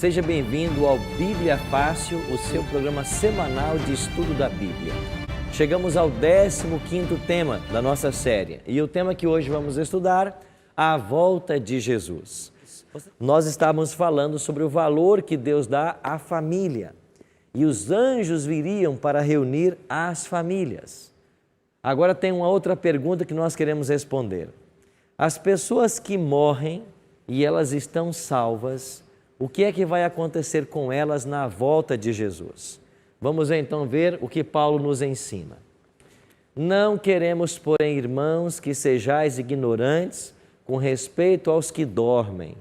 Seja bem-vindo ao Bíblia Fácil, o seu programa semanal de estudo da Bíblia. Chegamos ao 15º tema da nossa série e o tema que hoje vamos estudar, a volta de Jesus. Nós estávamos falando sobre o valor que Deus dá à família e os anjos viriam para reunir as famílias. Agora tem uma outra pergunta que nós queremos responder. As pessoas que morrem e elas estão salvas, o que é que vai acontecer com elas na volta de Jesus? Vamos então ver o que Paulo nos ensina. Não queremos, porém, irmãos, que sejais ignorantes com respeito aos que dormem.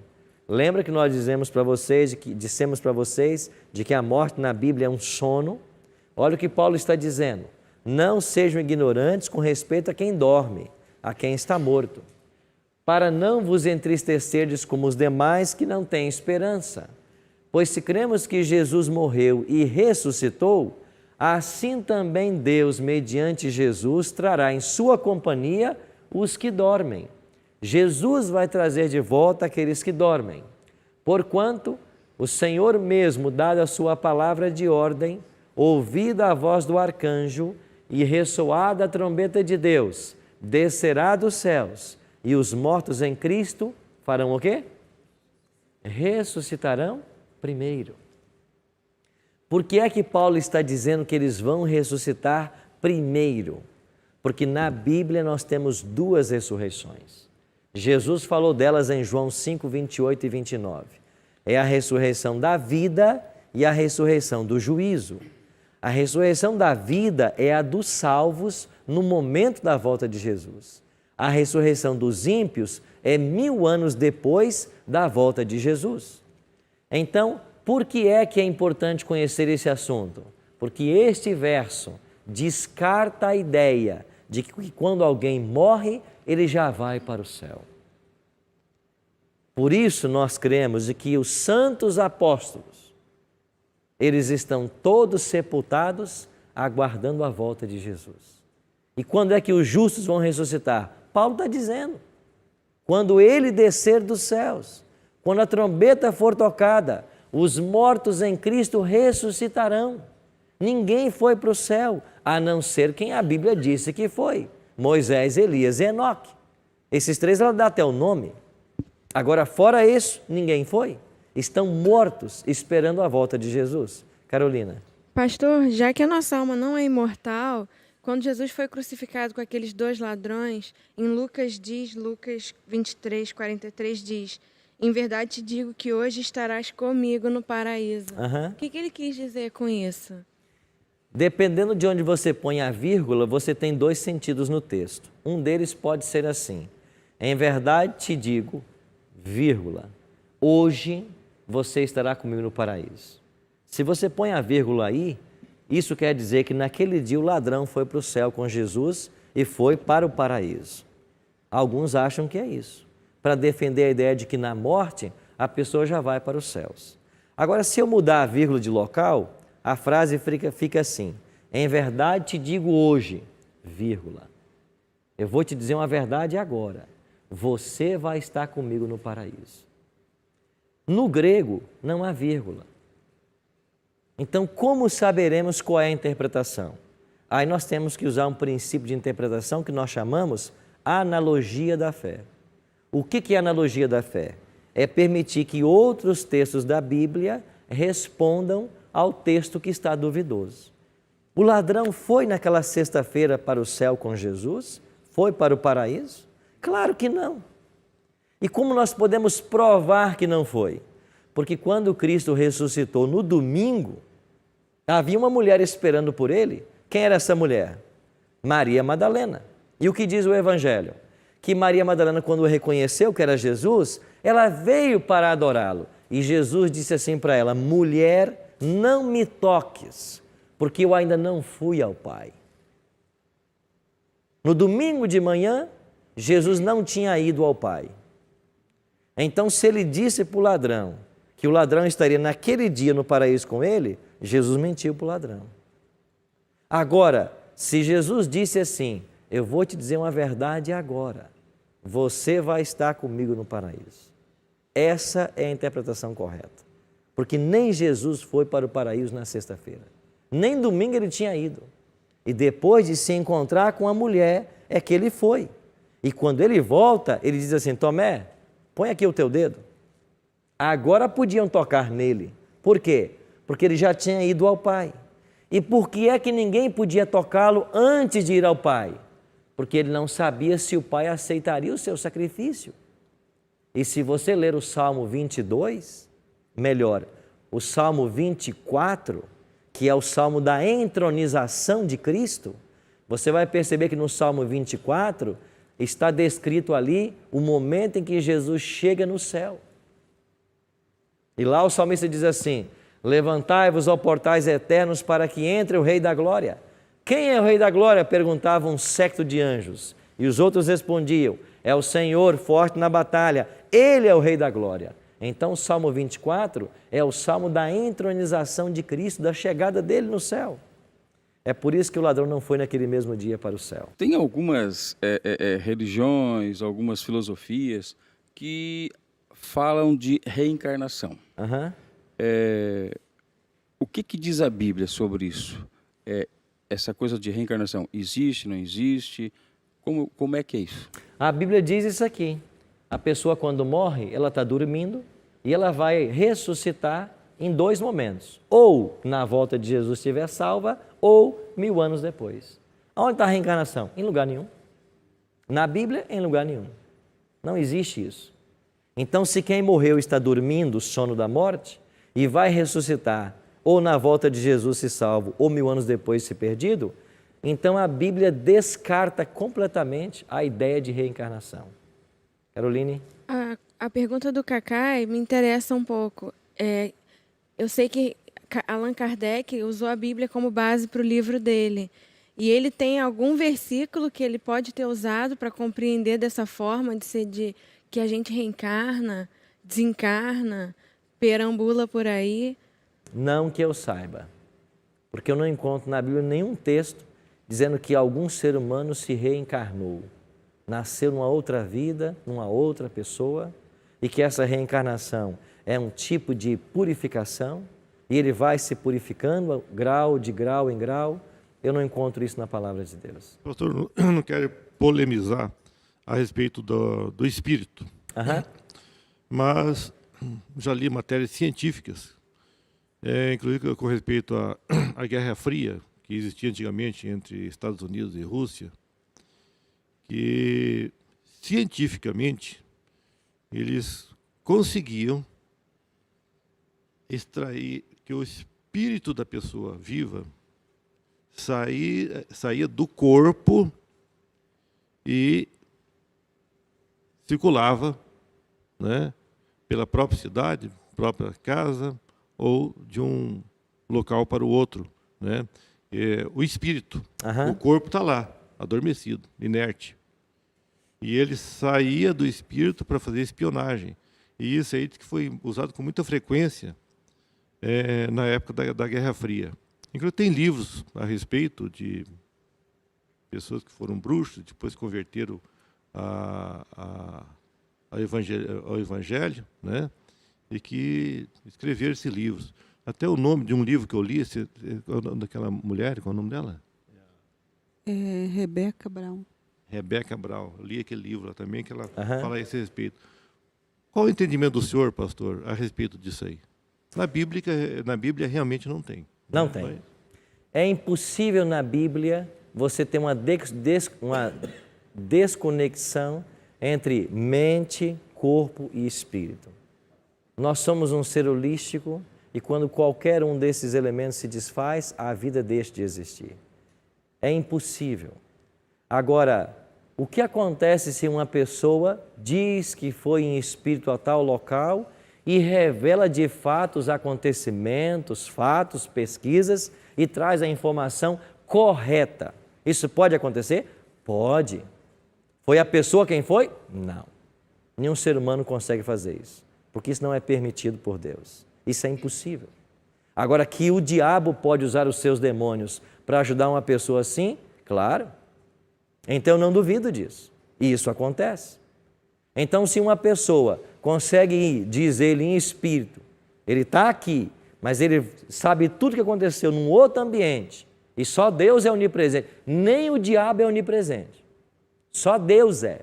Lembra que nós dissemos para vocês de que a morte na Bíblia é um sono? Olha o que Paulo está dizendo. Não sejam ignorantes com respeito a quem dorme, a quem está morto, para não vos entristecerdes como os demais que não têm esperança. Pois se cremos que Jesus morreu e ressuscitou, assim também Deus, mediante Jesus, trará em sua companhia os que dormem. Jesus vai trazer de volta aqueles que dormem. Porquanto o Senhor mesmo, dada a sua palavra de ordem, ouvida a voz do arcanjo e ressoada a trombeta de Deus, descerá dos céus, e os mortos em Cristo farão o quê? Ressuscitarão primeiro. Por que é que Paulo está dizendo que eles vão ressuscitar primeiro? Porque na Bíblia nós temos duas ressurreições. Jesus falou delas em João 5, 28 e 29. É a ressurreição da vida e a ressurreição do juízo. A ressurreição da vida é a dos salvos no momento da volta de Jesus. A ressurreição dos ímpios é 1000 anos depois da volta de Jesus. Então, por que é importante conhecer esse assunto? Porque este verso descarta a ideia de que quando alguém morre, ele já vai para o céu. Por isso nós cremos de que os santos apóstolos, eles estão todos sepultados aguardando a volta de Jesus. E quando é que os justos vão ressuscitar? Paulo está dizendo, quando ele descer dos céus, quando a trombeta for tocada, os mortos em Cristo ressuscitarão. Ninguém foi para o céu, a não ser quem a Bíblia disse que foi, Moisés, Elias e Enoque. Esses três ela dá até o nome. Agora, fora isso, ninguém foi. Estão mortos esperando a volta de Jesus. Carolina. Pastor, já que a nossa alma não é imortal, quando Jesus foi crucificado com aqueles 2 ladrões, em Lucas 23, 43 diz, em verdade te digo que hoje estarás comigo no paraíso. O que ele quis dizer com isso? Dependendo de onde você põe a vírgula, você tem 2 sentidos no texto. Um deles pode ser assim, em verdade te digo, vírgula, hoje você estará comigo no paraíso. Se você põe a vírgula aí, isso quer dizer que naquele dia o ladrão foi para o céu com Jesus e foi para o paraíso. Alguns acham que é isso, para defender a ideia de que na morte a pessoa já vai para os céus. Agora, se eu mudar a vírgula de local, a frase fica assim, em verdade te digo hoje, vírgula. Eu vou te dizer uma verdade agora, você vai estar comigo no paraíso. No grego não há vírgula. Então, como saberemos qual é a interpretação? Aí nós temos que usar um princípio de interpretação que nós chamamos analogia da fé. O que é analogia da fé? É permitir que outros textos da Bíblia respondam ao texto que está duvidoso. O ladrão foi naquela sexta-feira para o céu com Jesus? Foi para o paraíso? Claro que não. E como nós podemos provar que não foi? Porque quando Cristo ressuscitou no domingo, havia uma mulher esperando por ele. Quem era essa mulher? Maria Madalena. E o que diz o Evangelho? Que Maria Madalena, quando reconheceu que era Jesus, ela veio para adorá-lo. E Jesus disse assim para ela: mulher, não me toques, porque eu ainda não fui ao Pai. No domingo de manhã, Jesus não tinha ido ao Pai. Então, se ele disse para o ladrão que o ladrão estaria naquele dia no paraíso com ele, Jesus mentiu para o ladrão. Agora, se Jesus disse assim: eu vou te dizer uma verdade agora, você vai estar comigo no paraíso. Essa é a interpretação correta. Porque nem Jesus foi para o paraíso na sexta-feira. Nem domingo ele tinha ido. E depois de se encontrar com a mulher, é que ele foi. E quando ele volta, ele diz assim: Tomé, põe aqui o teu dedo. Agora podiam tocar nele. Por quê? Porque ele já tinha ido ao Pai. E por que é que ninguém podia tocá-lo antes de ir ao Pai? Porque ele não sabia se o Pai aceitaria o seu sacrifício. E se você ler o Salmo 22, melhor, o Salmo 24, que é o Salmo da entronização de Cristo, você vai perceber que no Salmo 24 está descrito ali o momento em que Jesus chega no céu. E lá o salmista diz assim: levantai-vos, ó portais eternos, para que entre o Rei da Glória. Quem é o Rei da Glória? Perguntava um séquito de anjos. E os outros respondiam: é o Senhor forte na batalha, Ele é o Rei da Glória. Então o Salmo 24 é o Salmo da entronização de Cristo, da chegada dele no céu. É por isso que o ladrão não foi naquele mesmo dia para o céu. Tem algumas religiões, algumas filosofias que falam de reencarnação. Uhum. O que diz a Bíblia sobre isso? Essa coisa de reencarnação existe, não existe? Como é que é isso? A Bíblia diz isso aqui: a pessoa quando morre, ela está dormindo e ela vai ressuscitar em 2 momentos. Ou na volta de Jesus estiver salva, ou 1000 anos depois. Onde está a reencarnação? Em lugar nenhum. Na Bíblia, em lugar nenhum. Não existe isso. Então, se quem morreu está dormindo o sono da morte e vai ressuscitar, ou na volta de Jesus se salvo, ou 1000 anos depois se perdido, então a Bíblia descarta completamente a ideia de reencarnação. Caroline? A pergunta do Cacai me interessa um pouco. Eu sei que Allan Kardec usou a Bíblia como base para o livro dele. E ele tem algum versículo que ele pode ter usado para compreender dessa forma, que a gente reencarna, desencarna, perambula por aí? Não que eu saiba. Porque eu não encontro na Bíblia nenhum texto dizendo que algum ser humano se reencarnou, nasceu numa outra vida, numa outra pessoa, e que essa reencarnação é um tipo de purificação, e ele vai se purificando de grau em grau. Eu não encontro isso na palavra de Deus. Pastor, eu não quero polemizar a respeito do espírito, mas já li matérias científicas, inclusive com respeito à Guerra Fria, que existia antigamente entre Estados Unidos e Rússia, que cientificamente eles conseguiam extrair que o espírito da pessoa viva saía do corpo e circulava, né, pela própria cidade, própria casa, ou de um local para o outro, né? O espírito, o corpo está lá, adormecido, inerte. E ele saía do espírito para fazer espionagem. E isso aí que foi usado com muita frequência na época da Guerra Fria. Inclusive tem livros a respeito de pessoas que foram bruxos, depois converteram ao Evangelho, né? E que escreveram esses livros. Até o nome de um livro que eu li, daquela mulher, qual é o nome dela? Rebeca Brown. Rebeca Brown. Eu li aquele livro lá também, que ela fala a esse respeito. Qual o entendimento do senhor, pastor, a respeito disso aí? Na Bíblia realmente não tem. Não tem. É impossível na Bíblia você ter uma desconexão entre mente, corpo e espírito. Nós somos um ser holístico e quando qualquer um desses elementos se desfaz, a vida deixa de existir. É impossível. Agora, o que acontece se uma pessoa diz que foi em espírito a tal local e revela de fato os acontecimentos, fatos, pesquisas e traz a informação correta? Isso pode acontecer? Pode. Foi a pessoa quem foi? Não. Nenhum ser humano consegue fazer isso, porque isso não é permitido por Deus. Isso é impossível. Agora, que o diabo pode usar os seus demônios para ajudar uma pessoa assim? Claro. Então, eu não duvido disso. E isso acontece. Então, se uma pessoa consegue ir, diz ele em espírito, ele está aqui, mas ele sabe tudo o que aconteceu num outro ambiente, e só Deus é onipresente. Nem o diabo é onipresente. Só Deus é.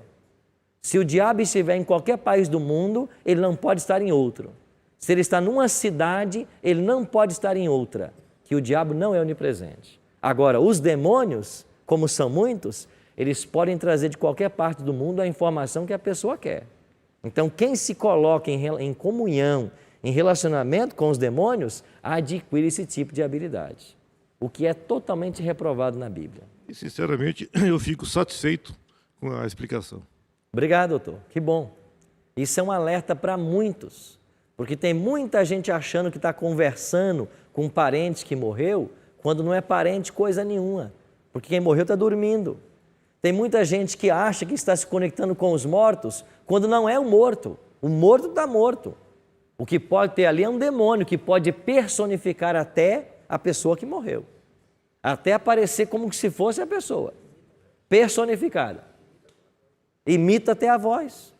Se o diabo estiver em qualquer país do mundo, ele não pode estar em outro. Se ele está numa cidade, ele não pode estar em outra, que o diabo não é onipresente. Agora, os demônios, como são muitos, eles podem trazer de qualquer parte do mundo a informação que a pessoa quer. Então, quem se coloca em comunhão, em relacionamento com os demônios, adquire esse tipo de habilidade, o que é totalmente reprovado na Bíblia. E, sinceramente, eu fico satisfeito com a explicação. Obrigado, doutor. Que bom. Isso é um alerta para muitos, porque tem muita gente achando que está conversando com um parente que morreu, quando não é parente coisa nenhuma, porque quem morreu está dormindo. Tem muita gente que acha que está se conectando com os mortos, quando não é o morto. O morto está morto. O que pode ter ali é um demônio, que pode personificar até a pessoa que morreu. Até aparecer como se fosse a pessoa, personificada. Imita até a voz.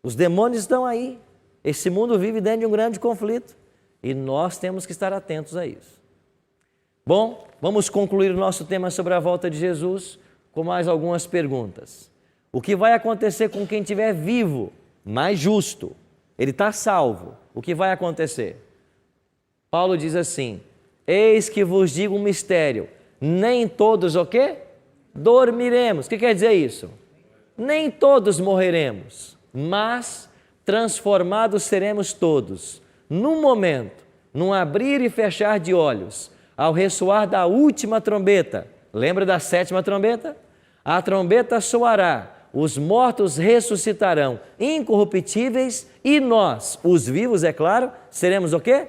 Os demônios estão aí. Esse mundo vive dentro de um grande conflito. E nós temos que estar atentos a isso. Bom, vamos concluir o nosso tema sobre a volta de Jesus com mais algumas perguntas. O que vai acontecer com quem estiver vivo, mais justo? Ele está salvo. O que vai acontecer? Paulo diz assim: eis que vos digo um mistério, nem todos o quê? Dormiremos. O que quer dizer isso? Nem todos morreremos, mas transformados seremos todos, num momento, num abrir e fechar de olhos, ao ressoar da última trombeta. Lembra da sétima trombeta? A trombeta soará, os mortos ressuscitarão, incorruptíveis, e nós, os vivos, é claro, seremos o quê?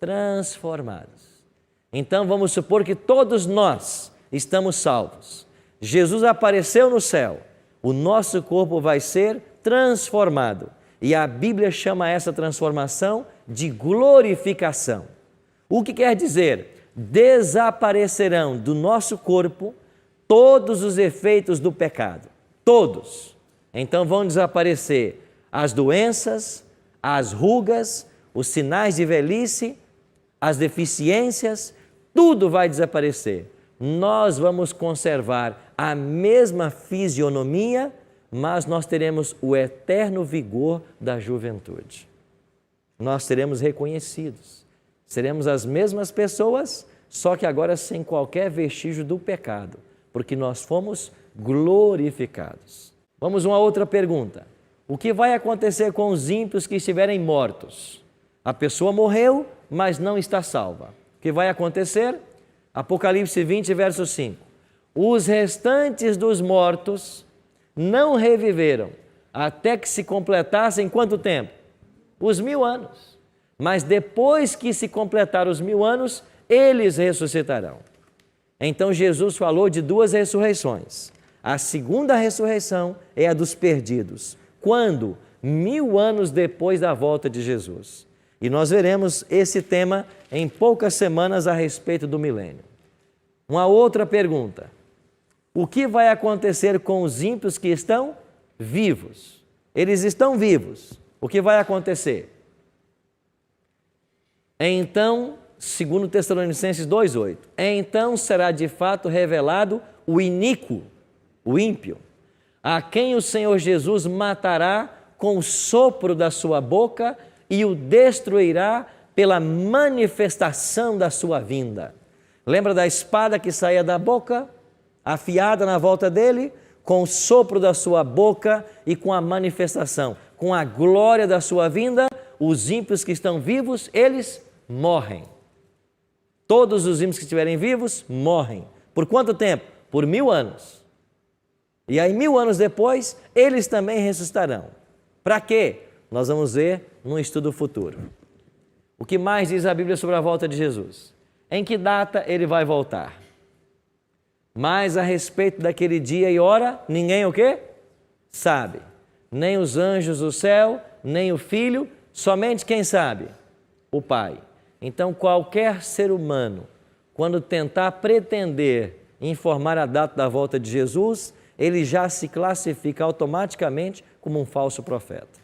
Transformados. Então vamos supor que todos nós estamos salvos. Jesus apareceu no céu, o nosso corpo vai ser transformado. E a Bíblia chama essa transformação de glorificação. O que quer dizer? Desaparecerão do nosso corpo todos os efeitos do pecado. Todos. Então vão desaparecer as doenças, as rugas, os sinais de velhice, as deficiências, tudo vai desaparecer. Nós vamos conservar a mesma fisionomia, mas nós teremos o eterno vigor da juventude. Nós seremos reconhecidos. Seremos as mesmas pessoas, só que agora sem qualquer vestígio do pecado, porque nós fomos glorificados. Vamos a uma outra pergunta. O que vai acontecer com os ímpios que estiverem mortos? A pessoa morreu, mas não está salva. O que vai acontecer? Apocalipse 20, verso 5. Os restantes dos mortos não reviveram, até que se completassem quanto tempo? Os 1000 anos. Mas depois que se completar os 1000 anos, eles ressuscitarão. Então Jesus falou de 2 ressurreições. A segunda ressurreição é a dos perdidos. Quando? 1000 anos depois da volta de Jesus. E nós veremos esse tema em poucas semanas a respeito do milênio. Uma outra pergunta. O que vai acontecer com os ímpios que estão vivos? Eles estão vivos. O que vai acontecer? Então, segundo Tessalonicenses 2,8, então será de fato revelado o iníquo, o ímpio, a quem o Senhor Jesus matará com o sopro da sua boca e o destruirá pela manifestação da sua vinda. Lembra da espada que saía da boca, afiada na volta dele, com o sopro da sua boca e com a manifestação, com a glória da sua vinda, os ímpios que estão vivos, eles morrem. Todos os ímpios que estiverem vivos, morrem. Por quanto tempo? Por 1000 anos. E aí 1000 anos depois, eles também ressuscitarão. Para quê? Nós vamos ver num estudo futuro. O que mais diz a Bíblia sobre a volta de Jesus? Em que data ele vai voltar? Mas a respeito daquele dia e hora, ninguém o quê? Sabe. Nem os anjos do céu, nem o Filho, somente quem sabe? O Pai. Então qualquer ser humano, quando tentar pretender informar a data da volta de Jesus, ele já se classifica automaticamente como um falso profeta.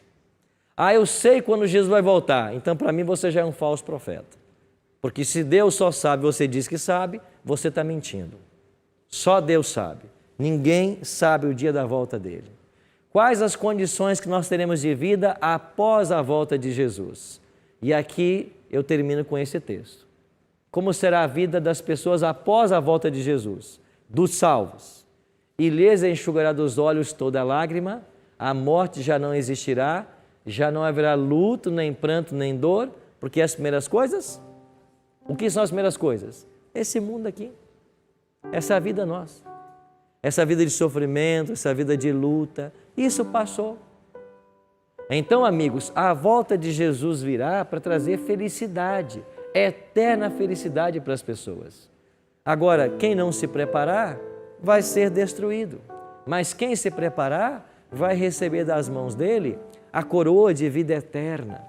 Ah, eu sei quando Jesus vai voltar, então para mim você já é um falso profeta. Porque se Deus só sabe, você diz que sabe, você está mentindo. Só Deus sabe. Ninguém sabe o dia da volta dele. Quais as condições que nós teremos de vida após a volta de Jesus? E aqui eu termino com esse texto. Como será a vida das pessoas após a volta de Jesus? Dos salvos. E lhes enxugará dos olhos toda lágrima, a morte já não existirá, já não haverá luto, nem pranto, nem dor, porque as primeiras coisas... O que são as primeiras coisas? Esse mundo aqui, essa vida nossa, essa vida de sofrimento, essa vida de luta, isso passou. Então, amigos, a volta de Jesus virá para trazer felicidade, eterna felicidade para as pessoas. Agora, quem não se preparar, vai ser destruído. Mas quem se preparar, vai receber das mãos dele a coroa de vida eterna.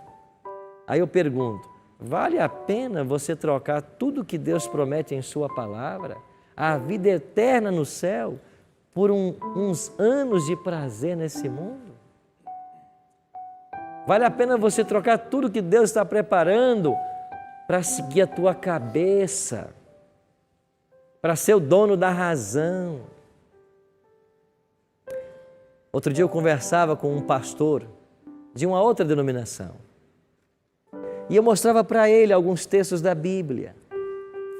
Aí eu pergunto, vale a pena você trocar tudo que Deus promete em sua palavra, a vida eterna no céu, por uns anos de prazer nesse mundo? Vale a pena você trocar tudo que Deus está preparando para seguir a tua cabeça, para ser o dono da razão? Outro dia eu conversava com um pastor de uma outra denominação. E eu mostrava para ele alguns textos da Bíblia,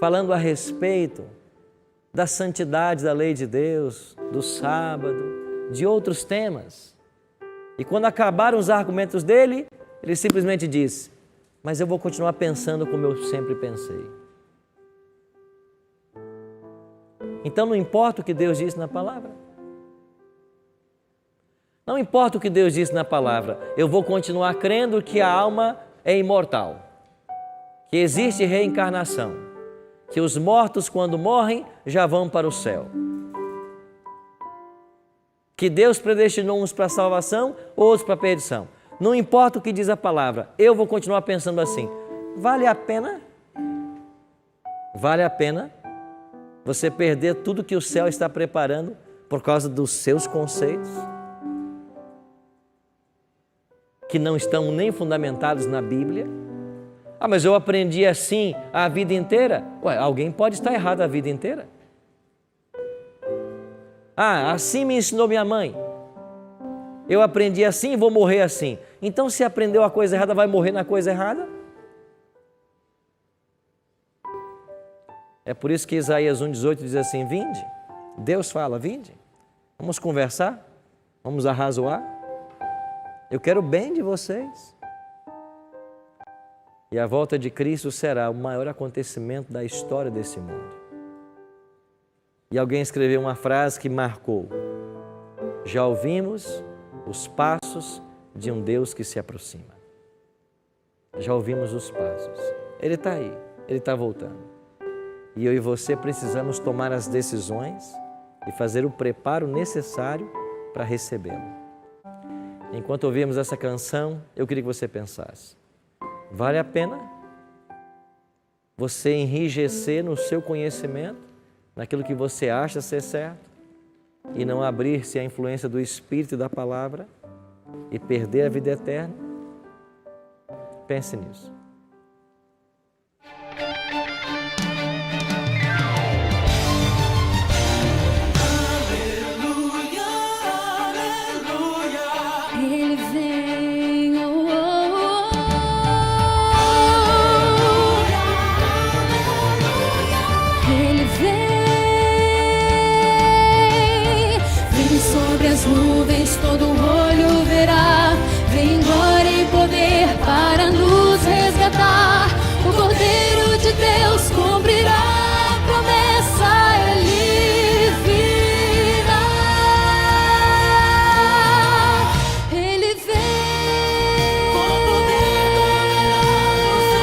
falando a respeito da santidade da lei de Deus, do sábado, de outros temas. E quando acabaram os argumentos dele, ele simplesmente disse, mas eu vou continuar pensando como eu sempre pensei. Então não importa o que Deus disse na palavra. Não importa o que Deus disse na palavra, eu vou continuar crendo que a alma é imortal, que existe reencarnação, que os mortos quando morrem já vão para o céu, que Deus predestinou uns para a salvação, outros para a perdição. Não importa o que diz a palavra, eu vou continuar pensando assim. Vale a pena? Vale a pena você perder tudo que o céu está preparando por causa dos seus conceitos? Que não estão nem fundamentados na Bíblia? Ah, mas eu aprendi assim a vida inteira. Ué, alguém pode estar errado a vida inteira. Ah, assim me ensinou minha mãe. Eu aprendi assim e vou morrer assim. Então, se aprendeu a coisa errada, vai morrer na coisa errada? É por isso que Isaías 1,18 diz assim, vinde. Deus fala, vinde. Vamos conversar? Vamos arrazoar? Eu quero o bem de vocês. E a volta de Cristo será o maior acontecimento da história desse mundo. E alguém escreveu uma frase que marcou. Já ouvimos os passos de um Deus que se aproxima. Já ouvimos os passos. Ele está aí, Ele está voltando. E eu e você precisamos tomar as decisões e fazer o preparo necessário para recebê-lo. Enquanto ouvimos essa canção, eu queria que você pensasse. Vale a pena você enrijecer no seu conhecimento, naquilo que você acha ser certo, e não abrir-se à influência do Espírito e da Palavra e perder a vida eterna? Pense nisso. Ele vem, oh, oh, oh. Vem sobre as nuvens, todo olho verá. Vem glória e poder para nos resgatar. O Cordeiro de Deus cumprirá a promessa, Ele virá. Ele vem com poder poderoso.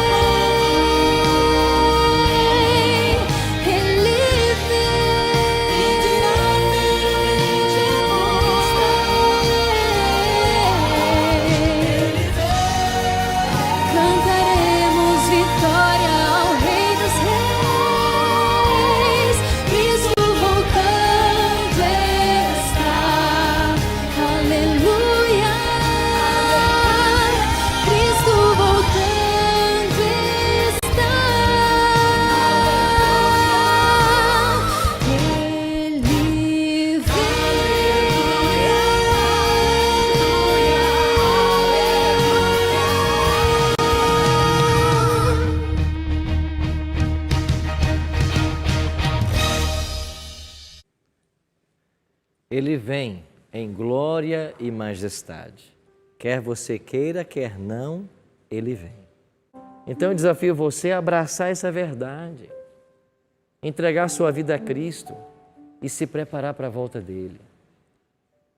Ele vem e dirá finalmente cantaremos vitória ao Rei dos Reis. Cristo voltando está. Aleluia. Cristo voltando está. Ele vem. Ele vem em glória e majestade. Quer você queira, quer não, Ele vem. Então eu desafio você a abraçar essa verdade, entregar sua vida a Cristo e se preparar para a volta dEle.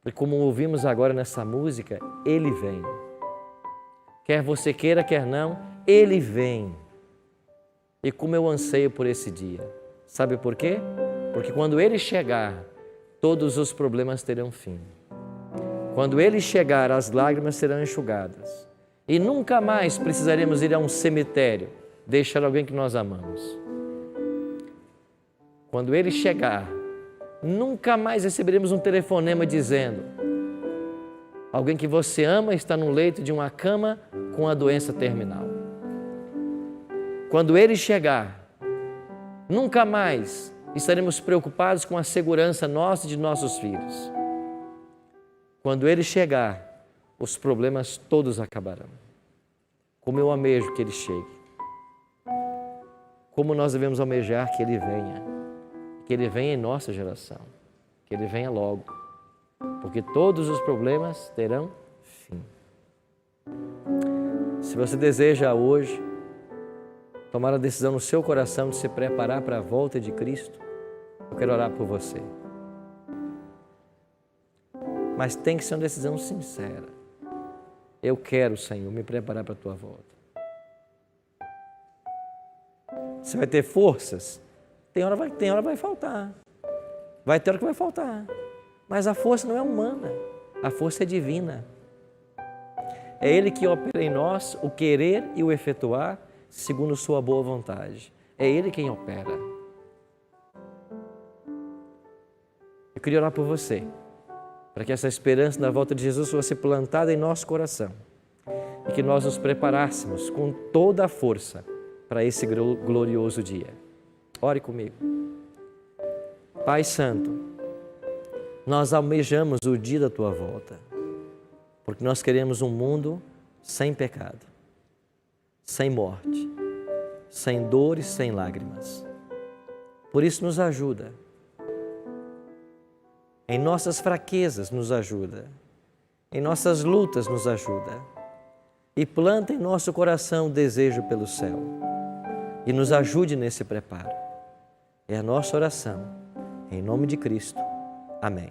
E como ouvimos agora nessa música, Ele vem. Quer você queira, quer não, Ele vem. E como eu anseio por esse dia. Sabe por quê? Porque quando Ele chegar, todos os problemas terão fim. Quando Ele chegar, as lágrimas serão enxugadas. E nunca mais precisaremos ir a um cemitério, deixar alguém que nós amamos. Quando Ele chegar, nunca mais receberemos um telefonema dizendo: alguém que você ama está no leito de uma cama com a doença terminal. Quando Ele chegar, nunca mais estaremos preocupados com a segurança nossa e de nossos filhos. Quando Ele chegar, os problemas todos acabarão. Como eu almejo que Ele chegue. Como nós devemos almejar que Ele venha. Que Ele venha em nossa geração. Que Ele venha logo. Porque todos os problemas terão fim. Se você deseja hoje tomar a decisão no seu coração de se preparar para a volta de Cristo, eu quero orar por você. Mas tem que ser uma decisão sincera. Eu quero, Senhor, me preparar para a Tua volta. Você vai ter forças? Tem hora vai faltar. Vai ter hora que vai faltar. Mas a força não é humana. A força é divina. É Ele que opera em nós o querer e o efetuar segundo sua boa vontade. É Ele quem opera. Eu queria orar por você, para que essa esperança da volta de Jesus fosse plantada em nosso coração e que nós nos preparássemos com toda a força para esse glorioso dia. Ore comigo. Pai Santo, nós almejamos o dia da Tua volta, porque nós queremos um mundo sem pecado, sem morte, sem dor e sem lágrimas. Por isso nos ajuda. Em nossas fraquezas nos ajuda. Em nossas lutas nos ajuda. E planta em nosso coração o desejo pelo céu. E nos ajude nesse preparo. É a nossa oração. Em nome de Cristo. Amém.